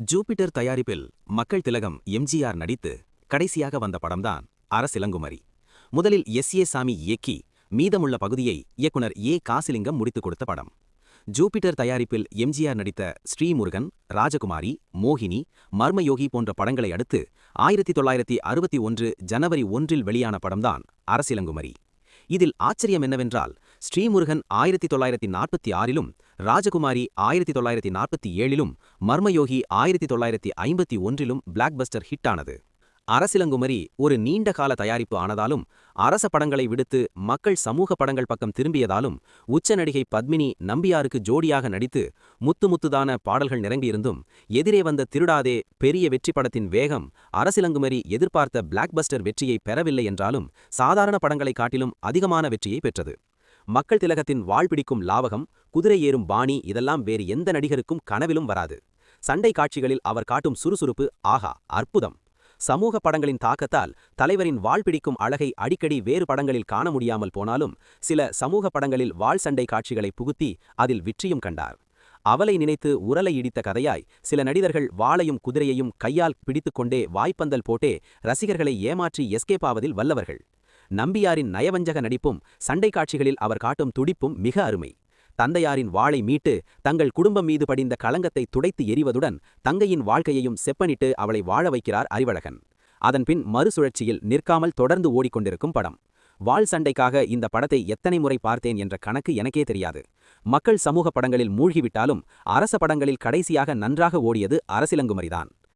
Jupiter தயாரிப்பில் மக்கள் திலகம் எம்ஜிஆர் நடித்து கடைசியாக வந்த படம்தான் அரசிலங்குமரி. முதலில் ஏ சாமி இயக்கி மீதமுள்ள பகுதியை இயக்குனர் காசிலிங்கம் முடித்துக் கொடுத்த படம். ஜூபிட்டர் தயாரிப்பில் எம்ஜிஆர் நடித்த ஸ்ரீமுருகன், ராஜகுமாரி, மோகினி, மர்மயோகி போன்ற படங்களை அடுத்து 1961 ஜனவரி 1 வெளியான படம்தான் அரசிலங்குமரி. இதில் ஆச்சரியம் என்னவென்றால், ஸ்ரீமுருகன் 1946லும், ராஜகுமாரி 1947லும், மர்மயோகி 1951லும் பிளாக்பஸ்டர் ஹிட் ஆனது. அரசிலங்குமரி ஒரு நீண்ட கால தயாரிப்பு ஆனதாலும், அரச படங்களை விடுத்து மக்கள் சமூக படங்கள் பக்கம் திரும்பியதாலும், உச்ச நடிகை பத்மினி நம்பியாருக்கு ஜோடியாக நடித்து முத்து முத்துதான பாடல்கள் நிரம்பியிருந்தும், எதிரே வந்த திருடாதே பெரிய வெற்றி படத்தின் வேகம் அரசிலங்குமரி எதிர்பார்த்த பிளாக்பஸ்டர் வெற்றியை பெறவில்லை என்றாலும், சாதாரண படங்களை காட்டிலும் அதிகமான வெற்றியை பெற்றது. மக்கள் திலகத்தின் வாழ்பிடிக்கும் லாவகம், குதிரை ஏறும் பாணி இதெல்லாம் வேறு எந்த நடிகருக்கும் கனவிலும் வராது. சண்டை காட்சிகளில் அவர் காட்டும் சுறுசுறுப்பு ஆஹா அற்புதம். சமூக படங்களின் தாக்கத்தால் தலைவரின் வாள் பிடிக்கும் அழகை அடிக்கடி வேறு படங்களில் காண முடியாமல் போனாலும், சில சமூக படங்களில் வாள் சண்டை காட்சிகளை புகுத்தி அதில் வெற்றியும் கண்டார். அவளை நினைத்து உரலை இடித்த கதையாய் சில நடிகர்கள் வாளையும் குதிரையையும் கையால் பிடித்துக்கொண்டே வாய்ப்பந்தல் போட்டே ரசிகர்களை ஏமாற்றி எஸ்கேப் ஆவதில் வல்லவர்கள். நம்பியாரின் நயவஞ்சக நடிப்பும் சண்டை காட்சிகளில் அவர் காட்டும் துடிப்பும் மிக அருமை. தந்தையாரின் வாளை மீட்டு தங்கள் குடும்பம் மீது படிந்த களங்கத்தை துடைத்து எறிவதுடன் தங்கையின் வாழ்க்கையையும் செப்பனிட்டு அவளை வாழ வைக்கிறார் அறிவழகன். அதன்பின் மறுசுழற்சியில் நிற்காமல் தொடர்ந்து ஓடிக்கொண்டிருக்கும் படம். வாள் சண்டைக்காக இந்த படத்தை எத்தனை முறை பார்த்தேன் என்ற கணக்கு எனக்கே தெரியாது. மக்கள் சமூக படங்களில் மூழ்கிவிட்டாலும் அரச படங்களில் கடைசியாக நன்றாக ஓடியது அரசிலங்குமரிதான்.